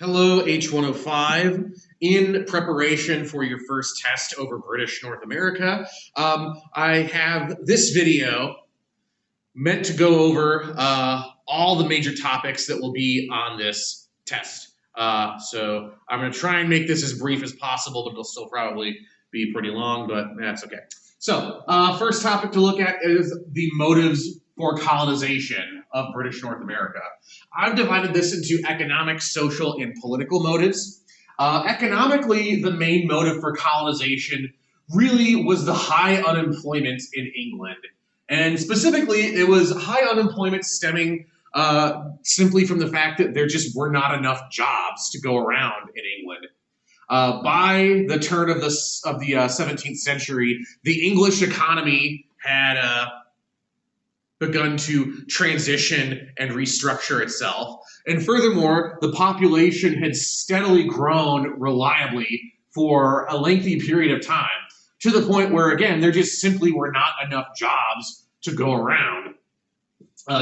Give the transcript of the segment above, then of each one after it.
Hello, H105. In preparation for your first test over British North America, I have this video meant to go over all the major topics that will be on this test. So I'm going to try and make this as brief as possible, but it'll still probably be pretty long, but that's okay. So first topic to look at is the motives for colonization of British North America. I've divided this into economic, social, and political motives. Economically, the main motive for colonization really was the high unemployment in England. And specifically, it was high unemployment stemming simply from the fact that there just were not enough jobs to go around in England. By the turn of the 17th century, the English economy had begun to transition and restructure itself. And furthermore, the population had steadily grown reliably for a lengthy period of time, to the point where, again, there just simply were not enough jobs to go around,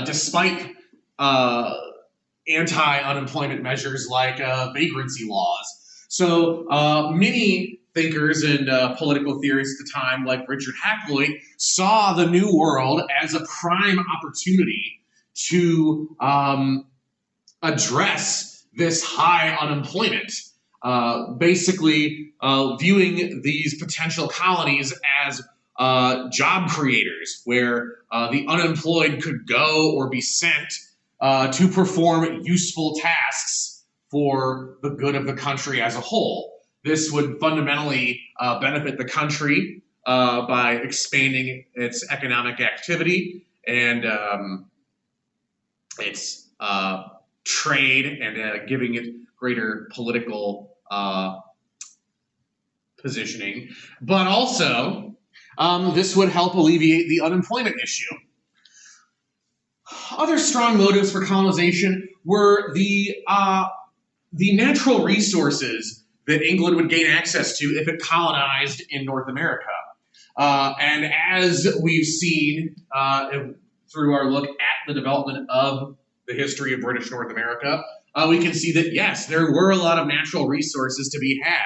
despite anti-unemployment measures like vagrancy laws. So many thinkers and political theorists at the time, like Richard Hakluyt, saw the New World as a prime opportunity to address this high unemployment, basically viewing these potential colonies as job creators, where the unemployed could go or be sent to perform useful tasks for the good of the country as a whole. This would fundamentally benefit the country by expanding its economic activity and its trade and giving it greater political positioning. But also, this would help alleviate the unemployment issue. Other strong motives for colonization were the natural resources that England would gain access to if it colonized in North America. And as we've seen through our look at the development of the history of British North America, we can see that, yes, there were a lot of natural resources to be had.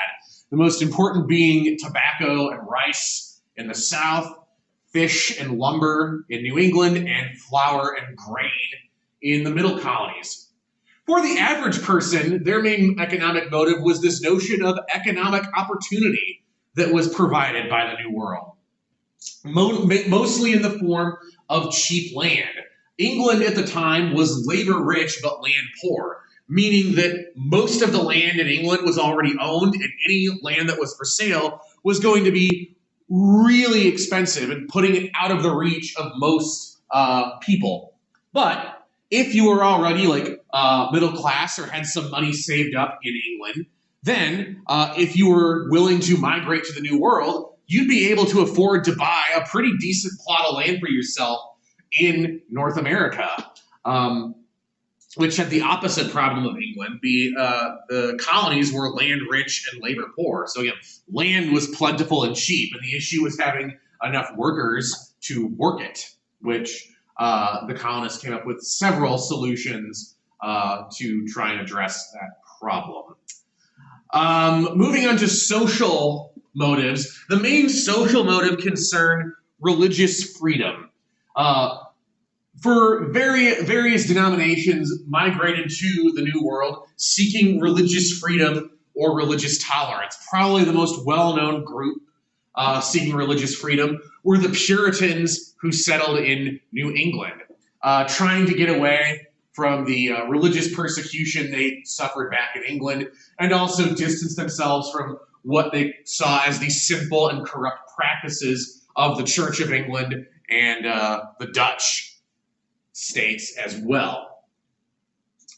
The most important being tobacco and rice in the South, fish and lumber in New England, and flour and grain in the middle colonies. For the average person, their main economic motive was this notion of economic opportunity that was provided by the New World, mostly in the form of cheap land. England at the time was labor rich but land poor, meaning that most of the land in England was already owned, and any land that was for sale was going to be really expensive and putting it out of the reach of most people. But if you were already middle class or had some money saved up in England, then if you were willing to migrate to the New World, you'd be able to afford to buy a pretty decent plot of land for yourself in North America, which had the opposite problem of England. The colonies were land rich and labor poor. So again, land was plentiful and cheap, and the issue was having enough workers to work it, which the colonists came up with several solutions to try and address that problem. Moving on to social motives, the main social motive concerned religious freedom. For various denominations migrated to the New World seeking religious freedom or religious tolerance. Probably the most well-known group seeking religious freedom were the Puritans who settled in New England, trying to get away from the religious persecution they suffered back in England, and also distance themselves from what they saw as the sinful and corrupt practices of the Church of England and the Dutch states as well.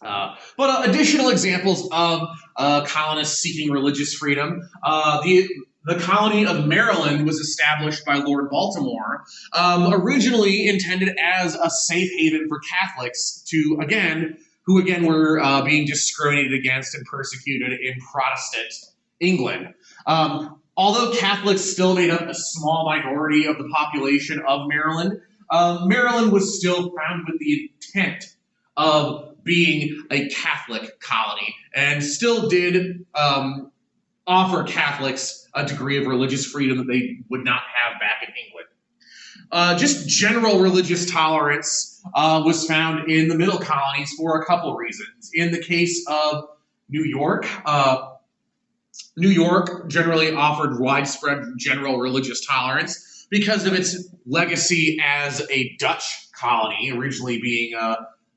But additional examples of colonists seeking religious freedom, the colony of Maryland was established by Lord Baltimore, originally intended as a safe haven for Catholics who again were being discriminated against and persecuted in Protestant England. Although Catholics still made up a small minority of the population of Maryland, Maryland was still founded with the intent of being a Catholic colony, and still did offer Catholics a degree of religious freedom that they would not have back in England. Just general religious tolerance was found in the middle colonies for a couple reasons. In the case of New York, New York generally offered widespread general religious tolerance because of its legacy as a Dutch colony, originally being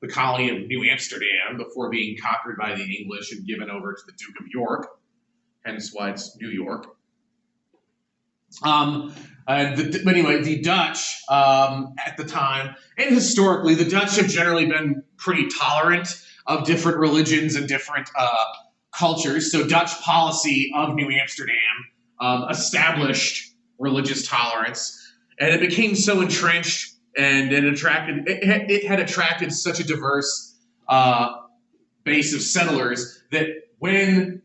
the colony of New Amsterdam before being conquered by the English and given over to the Duke of York, hence why it's New York. But anyway, the Dutch at the time, and historically, the Dutch have generally been pretty tolerant of different religions and different cultures. So Dutch policy of New Amsterdam established religious tolerance, and it became so entrenched, and it had attracted such a diverse base of settlers that when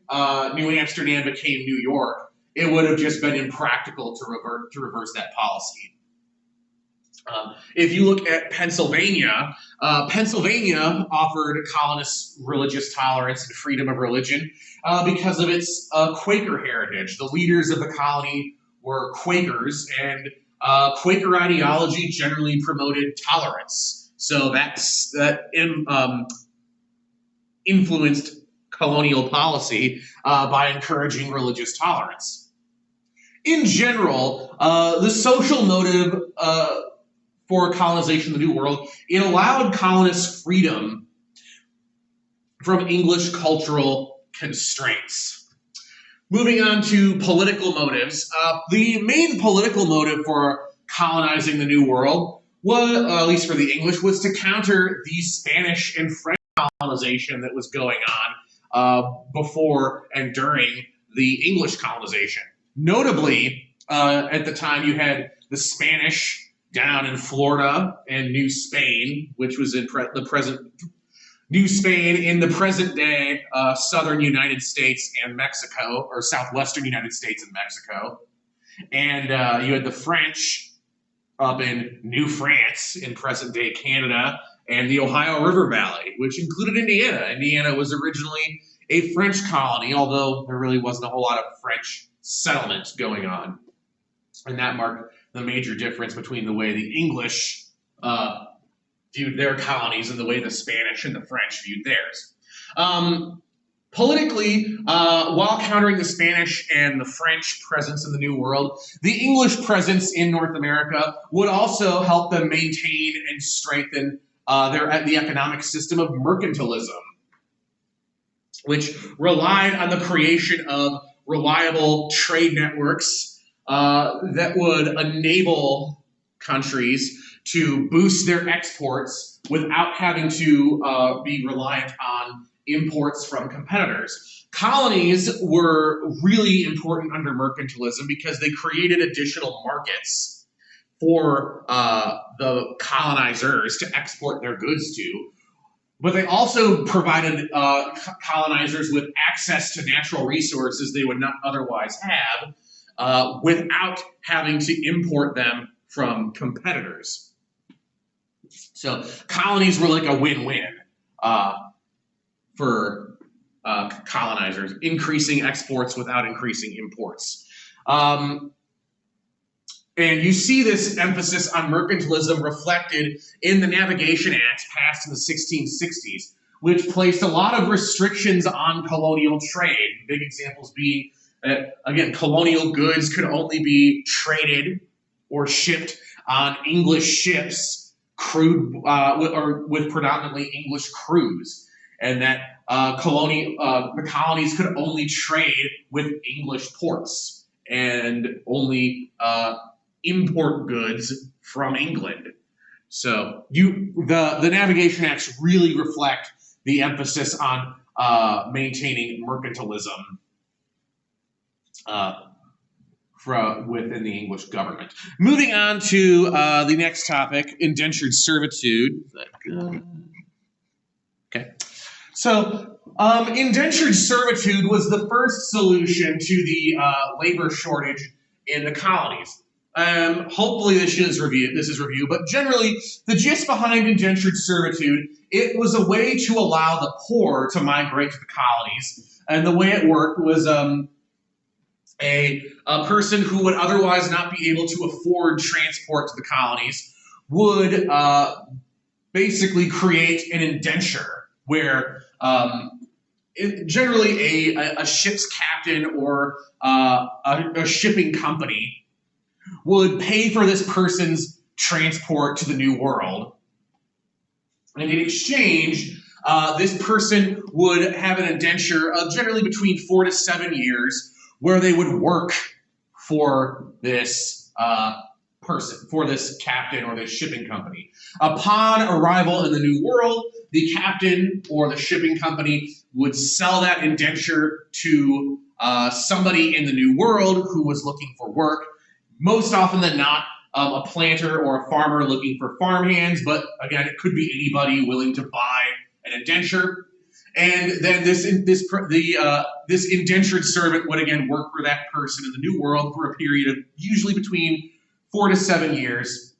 New Amsterdam became New York, it would have just been impractical to reverse that policy. If you look at Pennsylvania, Pennsylvania offered colonists religious tolerance and freedom of religion because of its Quaker heritage. The leaders of the colony were Quakers, and Quaker ideology generally promoted tolerance. So that influenced colonial policy by encouraging religious tolerance. In general, the social motive for colonization of the New World, it allowed colonists freedom from English cultural constraints. Moving on to political motives, the main political motive for colonizing the New World was, at least for the English, was to counter the Spanish and French colonization that was going on before and during the English colonization. Notably, at the time you had the Spanish down in Florida and New Spain, which was in the present New Spain in the present day southern United States and Mexico, or southwestern United States and Mexico. And you had the French up in New France in present day Canada, and the Ohio River Valley, which included Indiana. Indiana was originally a French colony, although there really wasn't a whole lot of French settlement going on. And that marked the major difference between the way the English viewed their colonies and the way the Spanish and the French viewed theirs. Politically, while countering the Spanish and the French presence in the New World, the English presence in North America would also help them maintain and strengthen the economic system of mercantilism, which relied on the creation of reliable trade networks that would enable countries to boost their exports without having to be reliant on imports from competitors. Colonies were really important under mercantilism because they created additional markets for the colonizers to export their goods to. But they also provided colonizers with access to natural resources they would not otherwise have without having to import them from competitors. So colonies were like a win-win for colonizers, increasing exports without increasing imports. And you see this emphasis on mercantilism reflected in the Navigation Acts passed in the 1660s, which placed a lot of restrictions on colonial trade. Big examples being that, again, colonial goods could only be traded or shipped on English ships, crewed or with predominantly English crews, and that the colonies could only trade with English ports and only import goods from England. So the Navigation Acts really reflect the emphasis on maintaining mercantilism within the English government. Moving on to the next topic, indentured servitude. Okay. So indentured servitude was the first solution to the labor shortage in the colonies. Hopefully this is review, but generally the gist behind indentured servitude, it was a way to allow the poor to migrate to the colonies. And the way it worked was a person who would otherwise not be able to afford transport to the colonies would basically create an indenture where generally a ship's captain or a shipping company would pay for this person's transport to the New World. And in exchange, this person would have an indenture of generally between 4 to 7 years where they would work for this person, for this captain or this shipping company. Upon arrival in the New World, the captain or the shipping company would sell that indenture to somebody in the New World who was looking for work. Most often than not, a planter or a farmer looking for farmhands, but again, it could be anybody willing to buy an indenture. And then this indentured servant would again work for that person in the New World for a period of usually between 4 to 7 years.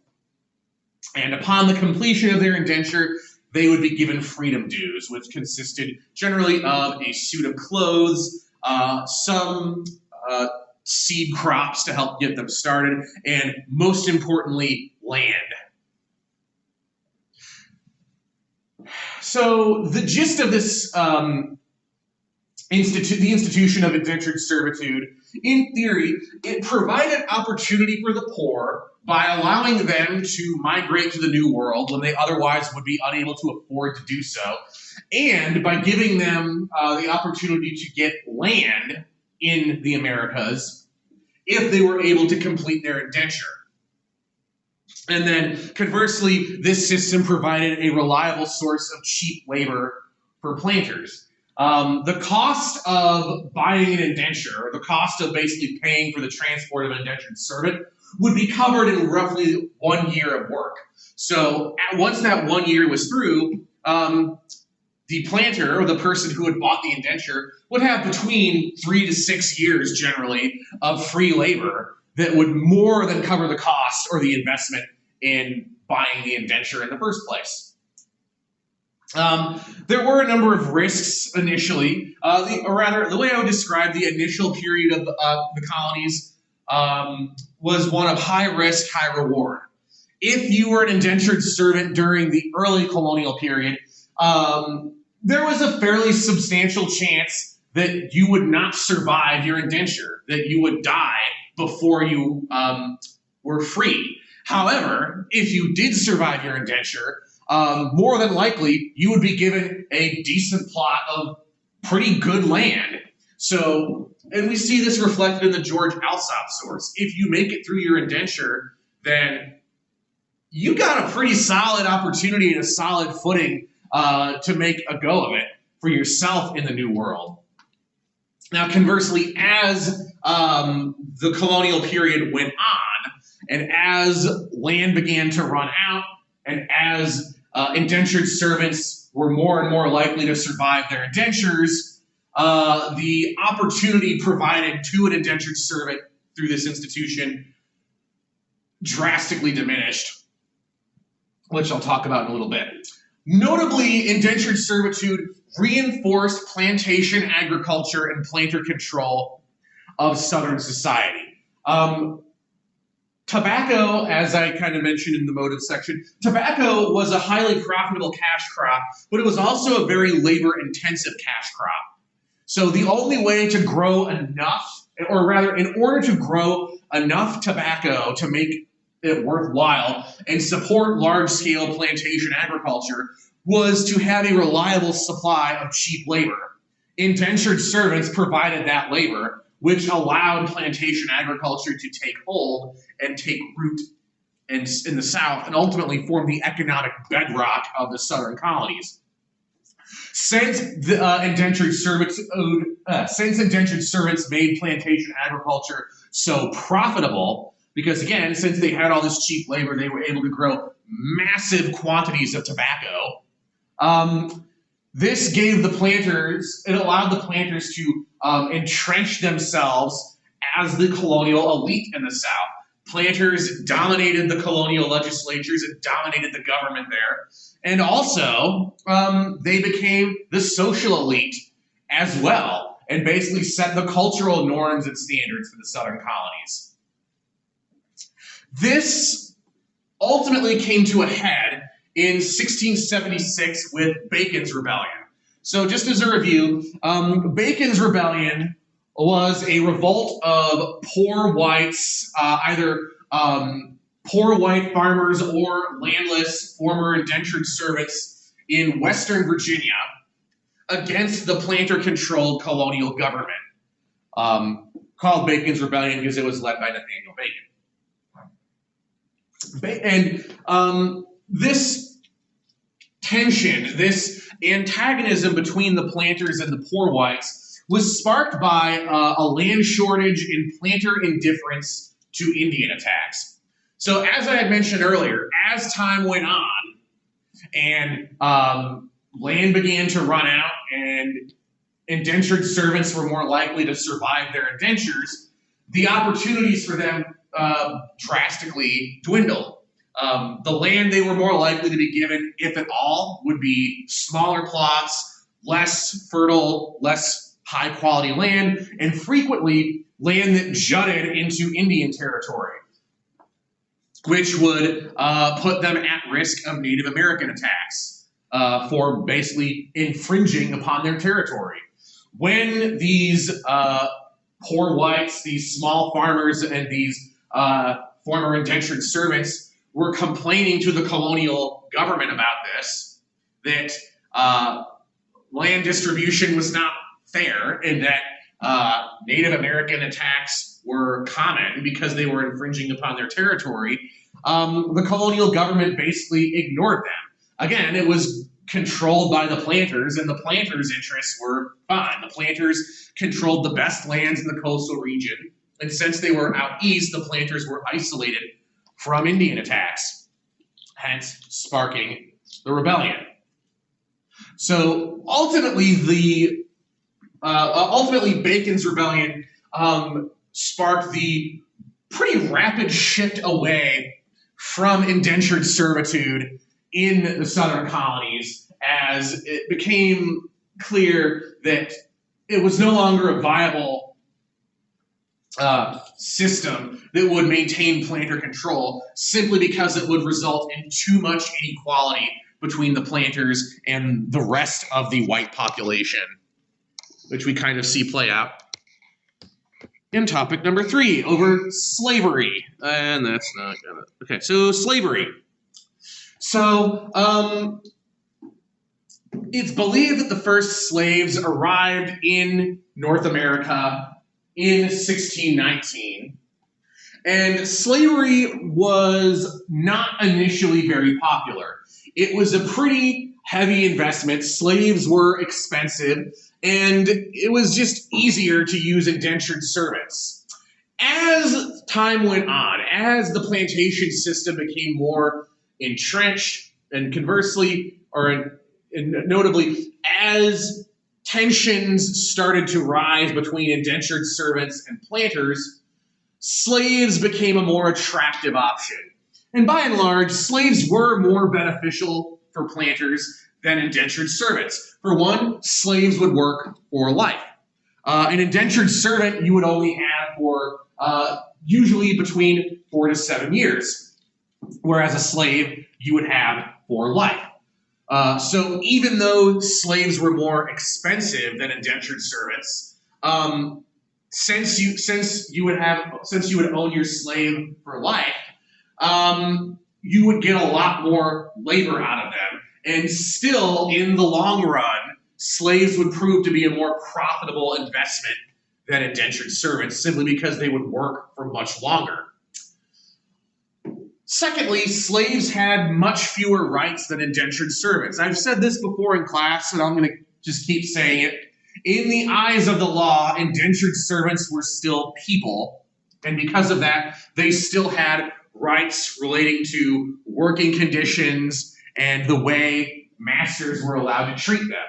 And upon the completion of their indenture, they would be given freedom dues, which consisted generally of a suit of clothes, some seed crops to help get them started, and most importantly, land. So the gist of this the institution of indentured servitude, in theory, it provided opportunity for the poor by allowing them to migrate to the New World when they otherwise would be unable to afford to do so, and by giving them the opportunity to get land in the Americas if they were able to complete their indenture. And then, conversely, this system provided a reliable source of cheap labor for planters. The cost of buying an indenture, or the cost of basically paying for the transport of an indentured servant, would be covered in roughly 1 year of work. So once that 1 year was through, the planter, or the person who had bought the indenture, would have between 3 to 6 years, generally, of free labor that would more than cover the cost or the investment in buying the indenture in the first place. There were a number of risks initially, the way I would describe the initial period of the colonies was one of high risk, high reward. If you were an indentured servant during the early colonial period, there was a fairly substantial chance that you would not survive your indenture, that you would die before you were free. However, if you did survive your indenture, more than likely, you would be given a decent plot of pretty good land. So, and we see this reflected in the George Alsop source. If you make it through your indenture, then you got a pretty solid opportunity and a solid footing to make a go of it for yourself in the New World. Now, conversely, as the colonial period went on, and as land began to run out, and as indentured servants were more and more likely to survive their indentures, the opportunity provided to an indentured servant through this institution drastically diminished, which I'll talk about in a little bit. Notably, indentured servitude reinforced plantation agriculture and planter control of Southern society. Tobacco, as I kind of mentioned in the motive section, tobacco was a highly profitable cash crop, but it was also a very labor-intensive cash crop. So the only way to grow enough, or rather, in order to grow enough tobacco to make it worthwhile and support large-scale plantation agriculture, was to have a reliable supply of cheap labor. Indentured servants provided that labor, which allowed plantation agriculture to take hold and take root in the South and ultimately form the economic bedrock of the Southern colonies. Since indentured servants made plantation agriculture so profitable, because again, since they had all this cheap labor, they were able to grow massive quantities of tobacco. This gave the planters, it allowed the planters to entrench themselves as the colonial elite in the South. Planters dominated the colonial legislatures and dominated the government there. And also, they became the social elite as well, and basically set the cultural norms and standards for the southern colonies. This ultimately came to a head in 1676 with Bacon's Rebellion. So just as a review, Bacon's Rebellion was a revolt of poor whites, either poor white farmers or landless former indentured servants in Western Virginia against the planter-controlled colonial government, called Bacon's Rebellion because it was led by Nathaniel Bacon. And this tension, this antagonism between the planters and the poor whites was sparked by a land shortage and planter indifference to Indian attacks. So as I had mentioned earlier, as time went on and land began to run out and indentured servants were more likely to survive their indentures, the opportunities for them drastically dwindled. The land they were more likely to be given, if at all, would be smaller plots, less fertile, less high-quality land, and frequently land that jutted into Indian territory, which would put them at risk of Native American attacks for basically infringing upon their territory. When these poor whites, these small farmers, and these former indentured servants were complaining to the colonial government about this, that land distribution was not fair and that Native American attacks were common because they were infringing upon their territory, the colonial government basically ignored them. Again, it was controlled by the planters, and the planters' interests were fine. The planters controlled the best lands in the coastal region, and since they were out east, the planters were isolated from Indian attacks, hence sparking the rebellion. So ultimately, Bacon's Rebellion sparked the pretty rapid shift away from indentured servitude in the southern colonies, as it became clear that it was no longer a viable system that would maintain planter control, simply because it would result in too much inequality between the planters and the rest of the white population, which we kind of see play out in topic number 3, over slavery. And that's not gonna, okay, so slavery. So it's believed that the first slaves arrived in North America in 1619. And slavery was not initially very popular. It was a pretty heavy investment. Slaves were expensive, and it was just easier to use indentured servants. As time went on, as the plantation system became more entrenched, and conversely, or notably, as tensions started to rise between indentured servants and planters, slaves became a more attractive option. And by and large, slaves were more beneficial for planters than indentured servants. For one, slaves would work for life. An indentured servant you would only have for usually between 4 to 7 years, whereas a slave you would have for life. So even though slaves were more expensive than indentured servants, since you would own your slave for life, you would get a lot more labor out of them. And still, in the long run, slaves would prove to be a more profitable investment than indentured servants, simply because they would work for much longer. Secondly, slaves had much fewer rights than indentured servants. I've said this before in class, and I'm going to just keep saying it. In the eyes of the law, indentured servants were still people, and because of that, they still had rights relating to working conditions and the way masters were allowed to treat them.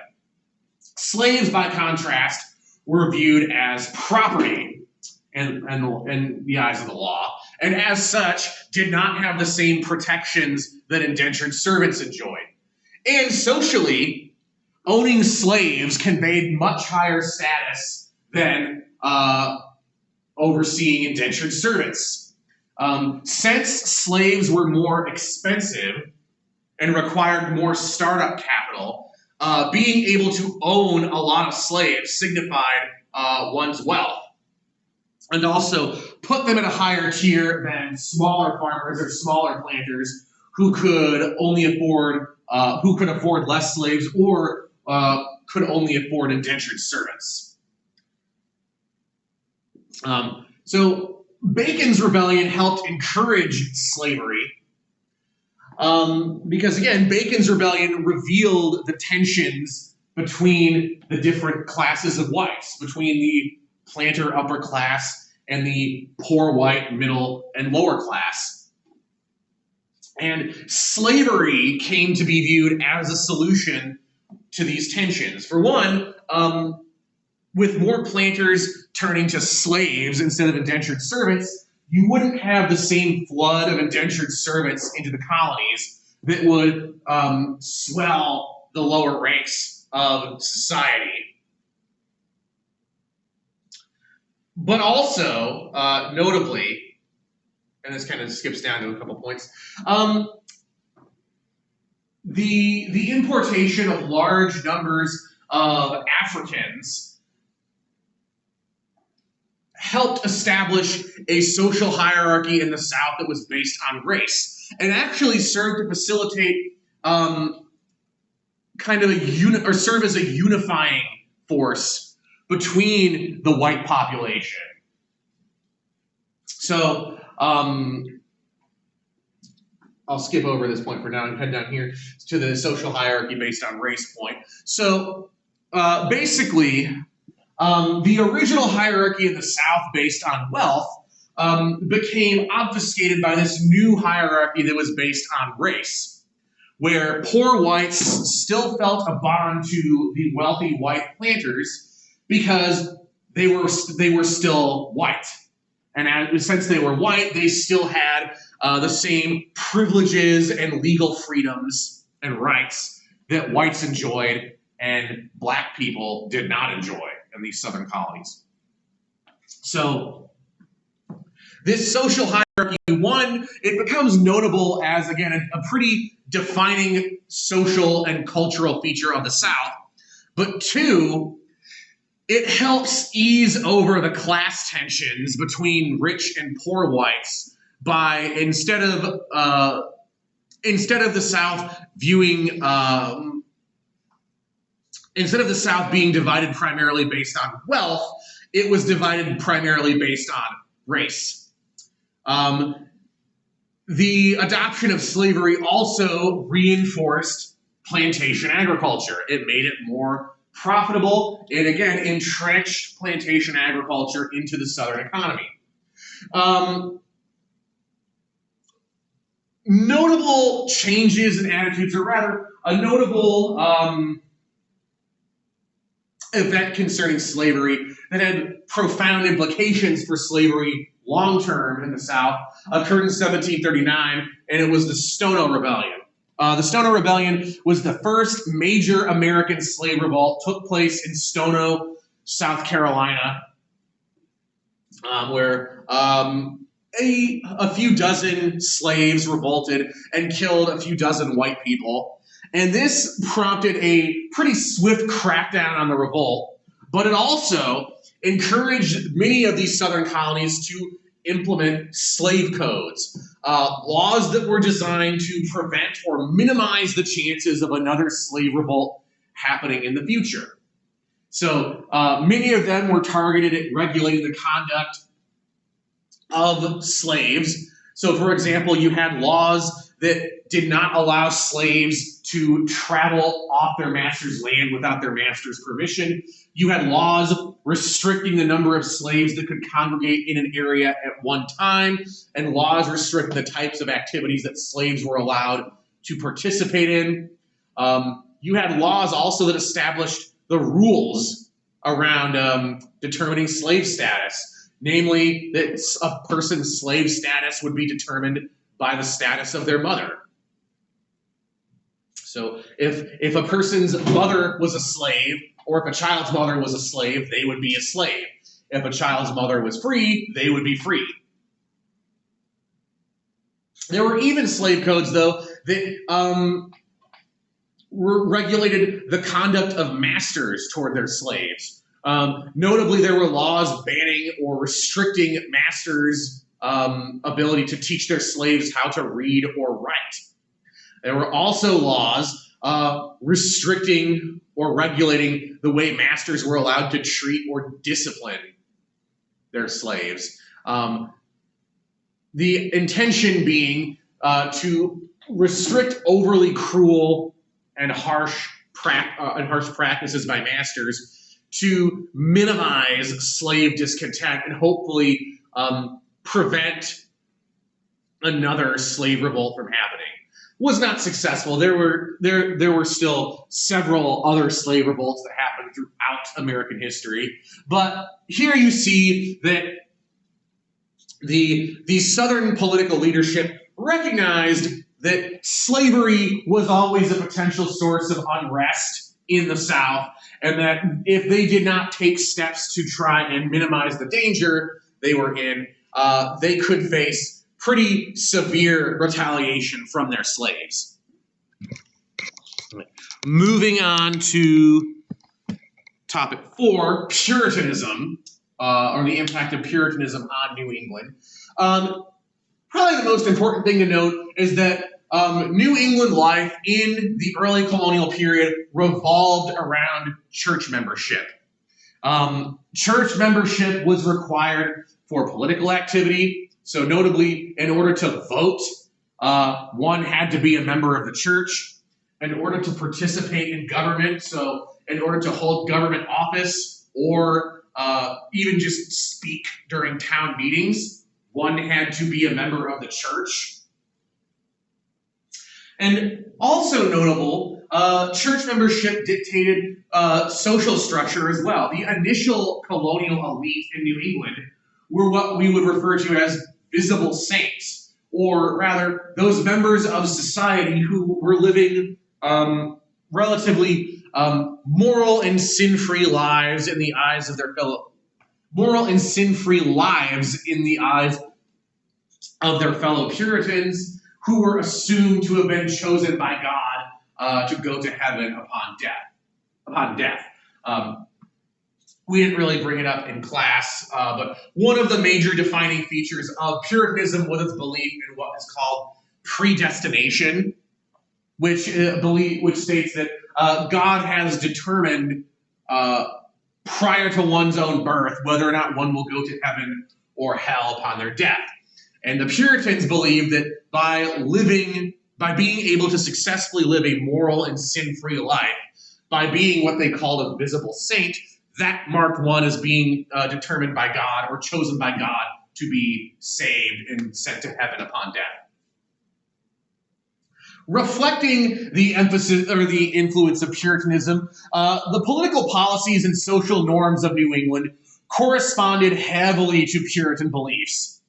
Slaves, by contrast, were viewed as property, in the eyes of the law, and as such did not have the same protections that indentured servants enjoyed. And socially, owning slaves conveyed much higher status than overseeing indentured servants. Since slaves were more expensive and required more startup capital, being able to own a lot of slaves signified one's wealth, and also put them at a higher tier than smaller farmers or smaller planters who could afford less slaves or could only afford indentured servants. So Bacon's rebellion helped encourage slavery because, again, Bacon's rebellion revealed the tensions between the different classes of whites, between the planter upper class and the poor white middle and lower class. And slavery came to be viewed as a solution to these tensions. For one, with more planters turning to slaves instead of indentured servants, you wouldn't have the same flood of indentured servants into the colonies that would swell the lower ranks of society. But also, notably, and this kind of skips down to a couple points, the importation of large numbers of Africans helped establish a social hierarchy in the South that was based on race, and actually served to facilitate serve as a unifying force between the white population. So I'll skip over this point for now and head down here to the social hierarchy based on race point. So basically, the original hierarchy in the South based on wealth became obfuscated by this new hierarchy that was based on race, where poor whites still felt a bond to the wealthy white planters because they were still white. And since they were white, they still had the same privileges and legal freedoms and rights that whites enjoyed and black people did not enjoy in these southern colonies. So this social hierarchy, one, it becomes notable as, again, a pretty defining social and cultural feature of the South. But two, it helps ease over the class tensions between rich and poor whites by instead of the South being divided primarily based on wealth, it was divided primarily based on race. The adoption of slavery also reinforced plantation agriculture. It made it more profitable, and again, entrenched plantation agriculture into the Southern economy. Notable changes in attitudes, or rather, a notable event concerning slavery that had profound implications for slavery long-term in the South occurred in 1739, and it was the Stono Rebellion. The Stono Rebellion was the first major American slave revolt, took place in Stono, South Carolina, where a few dozen slaves revolted and killed a few dozen white people. And this prompted a pretty swift crackdown on the revolt, but it also encouraged many of these southern colonies to implement slave codes, laws that were designed to prevent or minimize the chances of another slave revolt happening in the future. So many of them were targeted at regulating the conduct of slaves. So, for example, you had laws that did not allow slaves to travel off their master's land without their master's permission. You had laws restricting the number of slaves that could congregate in an area at one time, and laws restricting the types of activities that slaves were allowed to participate in. You had laws also that established the rules around determining slave status. namely that a person's slave status would be determined by the status of their mother. So if a person's mother was a slave, or if a child's mother was a slave, they would be a slave. If a child's mother was free, they would be free. There were even slave codes, though, that regulated the conduct of masters toward their slaves. Notably, there were laws banning or restricting masters' ability to teach their slaves how to read or write. There were also laws restricting or regulating the way masters were allowed to treat or discipline their slaves. The intention being to restrict overly cruel and harsh practices by masters to minimize slave discontent and hopefully prevent another slave revolt from happening. Was not successful. There were still several other slave revolts that happened throughout American history. But here you see that the Southern political leadership recognized that slavery was always a potential source of unrest in the South, and that if they did not take steps to try and minimize the danger they were in, they could face pretty severe retaliation from their slaves. Moving on to topic 4, Puritanism, or the impact of Puritanism on New England. Probably the most important thing to note is that New England life in the early colonial period revolved around church membership. Church membership was required for political activity. So notably, in order to vote, one had to be a member of the church. In order to participate in government, so in order to hold government office or even just speak during town meetings, one had to be a member of the church. And also notable, church membership dictated social structure as well. The initial colonial elite in New England were what we would refer to as visible saints, or rather, those members of society who were living relatively moral and sin-free lives in the eyes of their fellow Puritans, who were assumed to have been chosen by God to go to heaven upon death. We didn't really bring it up in class, but one of the major defining features of Puritanism was its belief in what is called predestination, which states that God has determined prior to one's own birth whether or not one will go to heaven or hell upon their death. And the Puritans believed that by being able to successfully live a moral and sin-free life, by being what they called a visible saint, that marked one as being determined by God or chosen by God to be saved and sent to heaven upon death. Reflecting the emphasis or the influence of Puritanism, the political policies and social norms of New England corresponded heavily to Puritan beliefs.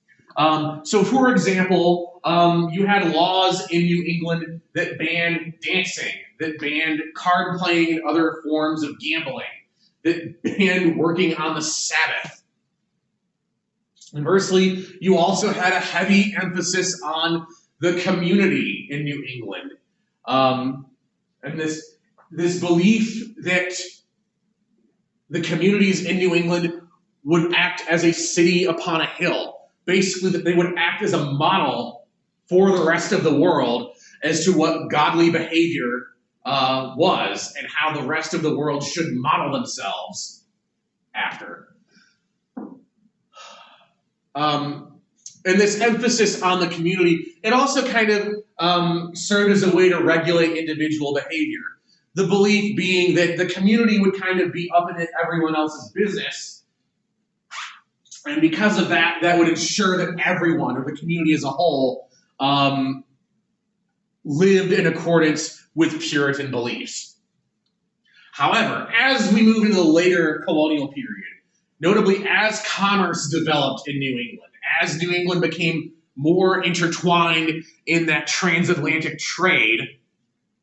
So, for example, you had laws in New England that banned dancing, that banned card playing and other forms of gambling, that banned working on the Sabbath. Conversely, you also had a heavy emphasis on the community in New England. And this belief that the communities in New England would act as a city upon a hill. Basically, that they would act as a model for the rest of the world as to what godly behavior was and how the rest of the world should model themselves after. And this emphasis on the community, it also kind of served as a way to regulate individual behavior. The belief being that the community would kind of be up in everyone else's business. And because of that, that would ensure that everyone, or the community as a whole, lived in accordance with Puritan beliefs. However, as we move into the later colonial period, Notably, as commerce developed in New England, as New England became more intertwined in that transatlantic trade,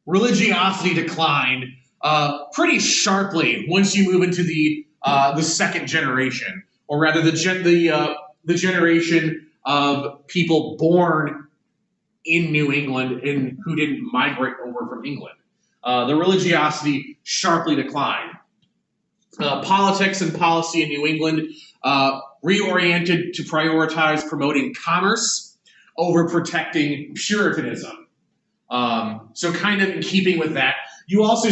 religiosity declined pretty sharply once you move into the second generation, or rather the generation of people born in New England and who didn't migrate over from England. The religiosity sharply declined. Politics and policy in New England reoriented to prioritize promoting commerce over protecting Puritanism. So kind of in keeping with that, you start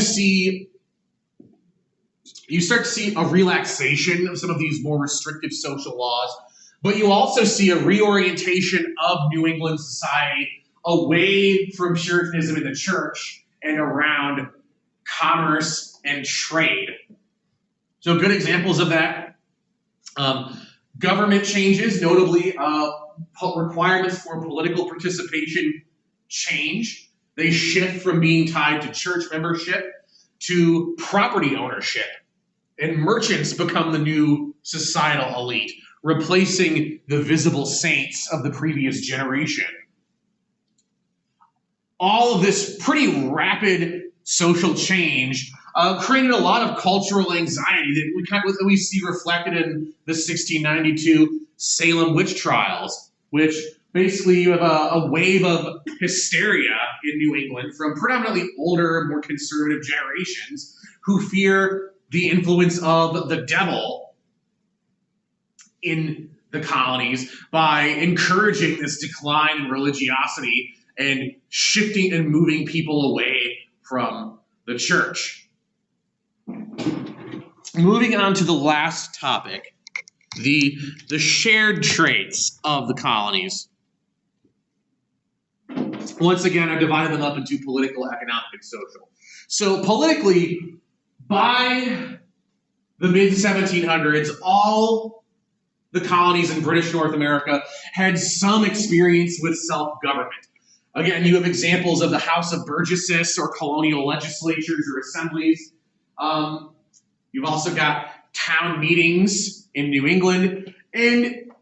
to see a relaxation of some of these more restrictive social laws, but you also see a reorientation of New England society away from Puritanism in the church and around commerce and trade. So good examples of that. Government changes, notably requirements for political participation change. They shift from being tied to church membership to property ownership. And merchants become the new societal elite, replacing the visible saints of the previous generation. All of this pretty rapid social change created a lot of cultural anxiety that we see reflected in the 1692 Salem witch trials, which basically you have a wave of hysteria in New England from predominantly older, more conservative generations who fear the influence of the devil in the colonies by encouraging this decline in religiosity and shifting and moving people away from the church. Moving on to the last topic, the shared traits of the colonies. Once again, I divided them up into political, economic, and social. So politically, by the mid-1700s, all the colonies in British North America had some experience with self-government. Again, you have examples of the House of Burgesses or colonial legislatures or assemblies. You've also got town meetings in New England, and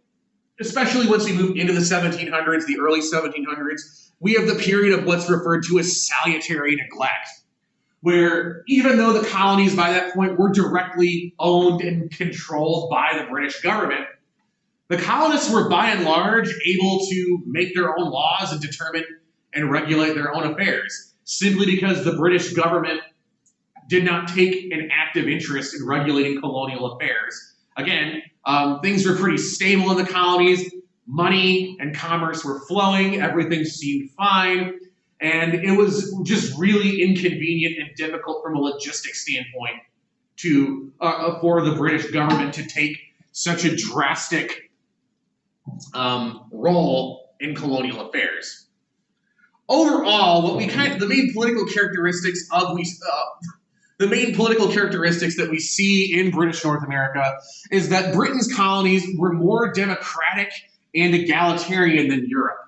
especially once we move into the 1700s, the early 1700s, we have the period of what's referred to as salutary neglect, where even though the colonies by that point were directly owned and controlled by the British government, the colonists were by and large able to make their own laws and determine and regulate their own affairs, simply because the British government did not take an active interest in regulating colonial affairs. Again, things were pretty stable in the colonies. Money and commerce were flowing. Everything seemed fine. And it was just really inconvenient and difficult from a logistics standpoint for the British government to take such a drastic role in colonial affairs. Overall, the main political characteristics that we see in British North America is that Britain's colonies were more democratic and egalitarian than Europe,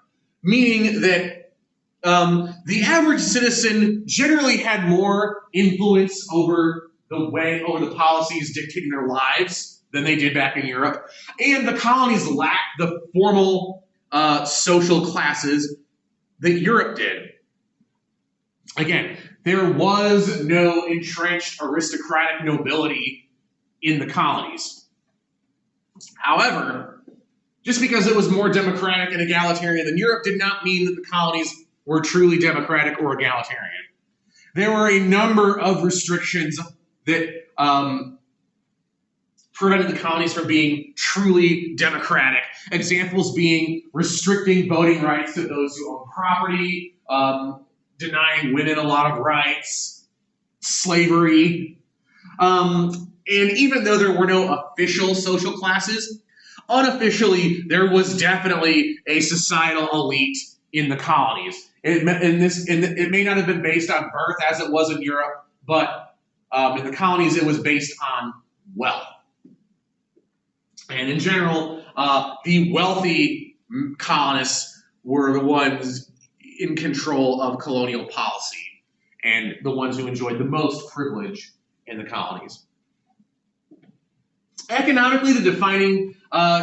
meaning that the average citizen generally had more influence over the policies dictating their lives than they did back in Europe, and the colonies lacked the formal social classes that Europe did. Again, there was no entrenched aristocratic nobility in the colonies. However, just because it was more democratic and egalitarian than Europe did not mean that the colonies were truly democratic or egalitarian. There were a number of restrictions that prevented the colonies from being truly democratic. Examples being restricting voting rights to those who own property, denying women a lot of rights, slavery. And even though there were no official social classes, unofficially, there was definitely a societal elite in the colonies. It may not have been based on birth as it was in Europe, but in the colonies, it was based on wealth. And in general, the wealthy colonists were the ones in control of colonial policy and the ones who enjoyed the most privilege in the colonies. Economically, the defining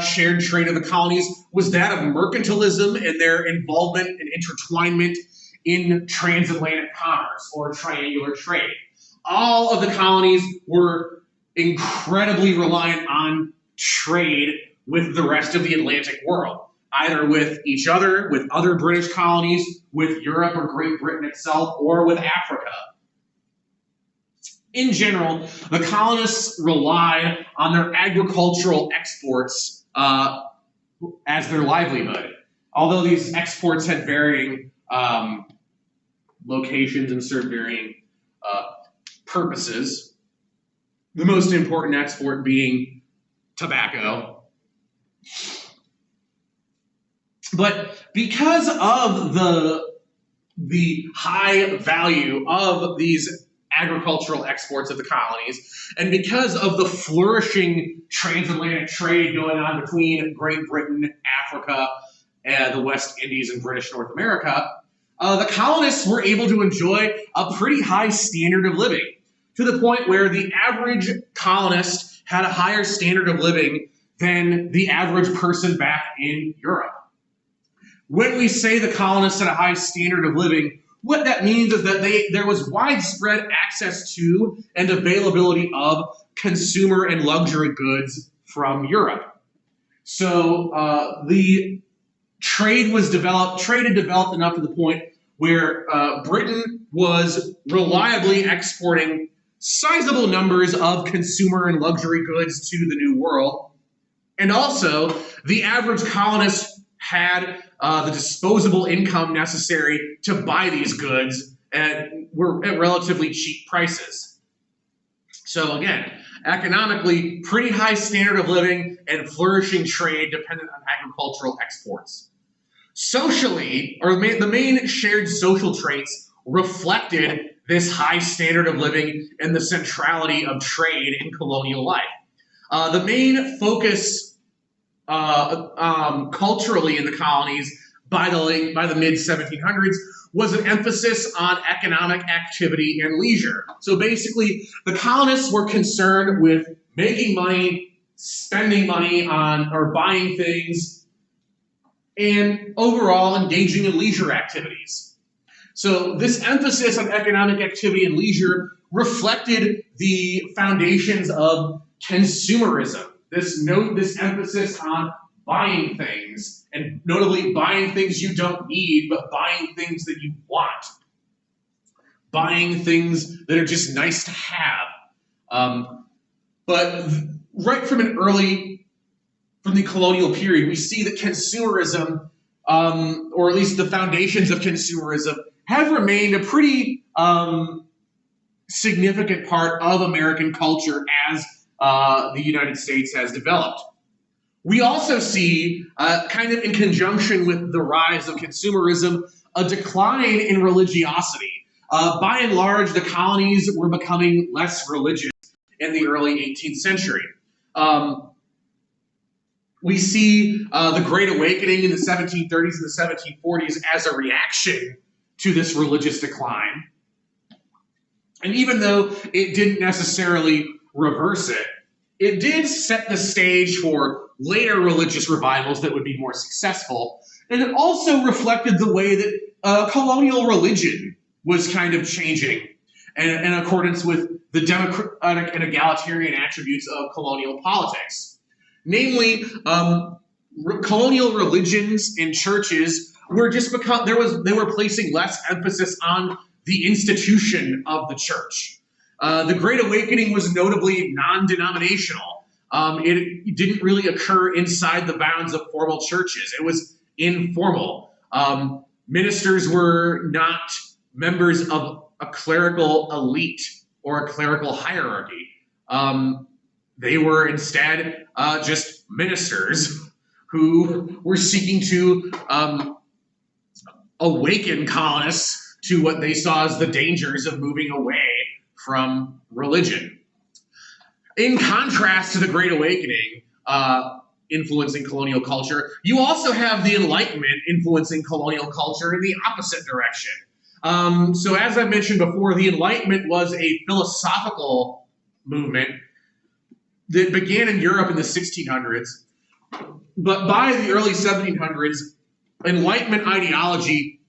shared trait of the colonies was that of mercantilism and their involvement and intertwinement in transatlantic commerce or triangular trade. All of the colonies were incredibly reliant on trade with the rest of the Atlantic world, either with each other, with other British colonies, with Europe or Great Britain itself, or with Africa. In general, the colonists relied on their agricultural exports as their livelihood. Although these exports had varying locations and served varying purposes, the most important export being tobacco. But because of the high value of these agricultural exports of the colonies, and because of the flourishing transatlantic trade going on between Great Britain, Africa, and the West Indies, and British North America, the colonists were able to enjoy a pretty high standard of living, to the point where the average colonist had a higher standard of living than the average person back in Europe. When we say the colonists had a high standard of living, what that means is that there was widespread access to and availability of consumer and luxury goods from Europe. So the trade had developed enough to the point where Britain was reliably exporting sizable numbers of consumer and luxury goods to the New World. And also, the average colonist had the disposable income necessary to buy these goods and were at relatively cheap prices. So again, economically, pretty high standard of living and flourishing trade dependent on agricultural exports. Socially, or the main shared social traits reflected this high standard of living and the centrality of trade in colonial life. The main focus culturally in the colonies by the mid 1700s was an emphasis on economic activity and leisure. So basically, the colonists were concerned with making money, spending money on or buying things, and overall engaging in leisure activities. So this emphasis on economic activity and leisure reflected the foundations of consumerism. This emphasis on buying things, and notably buying things you don't need, but buying things that you want. Buying things that are just nice to have. But right from the colonial period, we see that consumerism, or at least the foundations of consumerism, have remained a pretty significant part of American culture as the United States has developed. We also see, kind of in conjunction with the rise of consumerism, a decline in religiosity. By and large, the colonies were becoming less religious in the early 18th century. We see the Great Awakening in the 1730s and the 1740s as a reaction to this religious decline. And even though it didn't necessarily reverse it, it did set the stage for later religious revivals that would be more successful. And it also reflected the way that colonial religion was kind of changing in accordance with the democratic and egalitarian attributes of colonial politics. Namely, colonial religions and churches were they were placing less emphasis on the institution of the church. The Great Awakening was notably non-denominational. It didn't really occur inside the bounds of formal churches. It was informal. Ministers were not members of a clerical elite or a clerical hierarchy. They were instead just ministers who were seeking to awaken colonists to what they saw as the dangers of moving away from religion. In contrast to the Great Awakening influencing colonial culture, you also have the Enlightenment influencing colonial culture in the opposite direction. So as I mentioned before, the Enlightenment was a philosophical movement that began in Europe in the 1600s, but by the early 1700s, Enlightenment ideology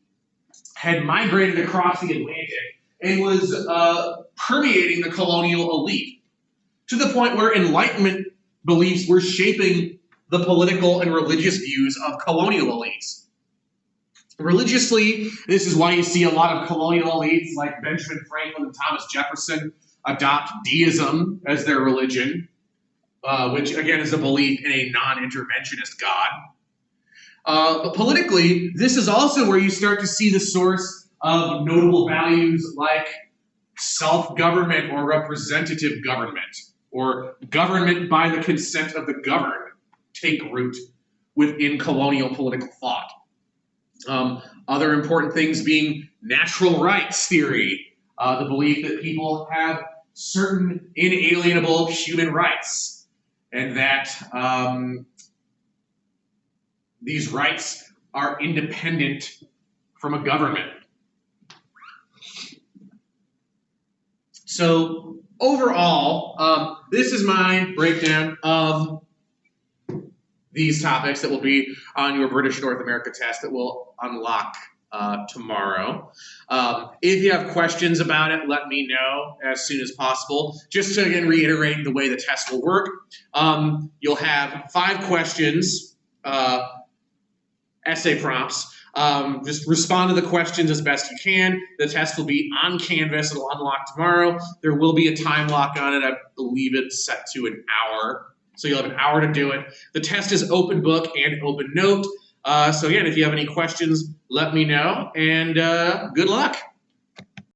had migrated across the Atlantic and was permeating the colonial elite to the point where Enlightenment beliefs were shaping the political and religious views of colonial elites. Religiously, this is why you see a lot of colonial elites like Benjamin Franklin and Thomas Jefferson adopt deism as their religion, which again is a belief in a non-interventionist God. But politically, this is also where you start to see the source of notable values like self-government or representative government, or government by the consent of the governed, take root within colonial political thought. Other important things being natural rights theory, the belief that people have certain inalienable human rights, and that these rights are independent from a government. So overall, this is my breakdown of these topics that will be on your British North America test that will unlock tomorrow. If you have questions about it, let me know as soon as possible. Just to again reiterate the way the test will work, you'll have 5 questions, essay prompts. Just respond to the questions as best you can. The test will be on Canvas. It'll unlock tomorrow. There will be a time lock on it. I believe it's set to an hour. So you'll have an hour to do it. The test is open book and open note. So again, if you have any questions, let me know, and good luck.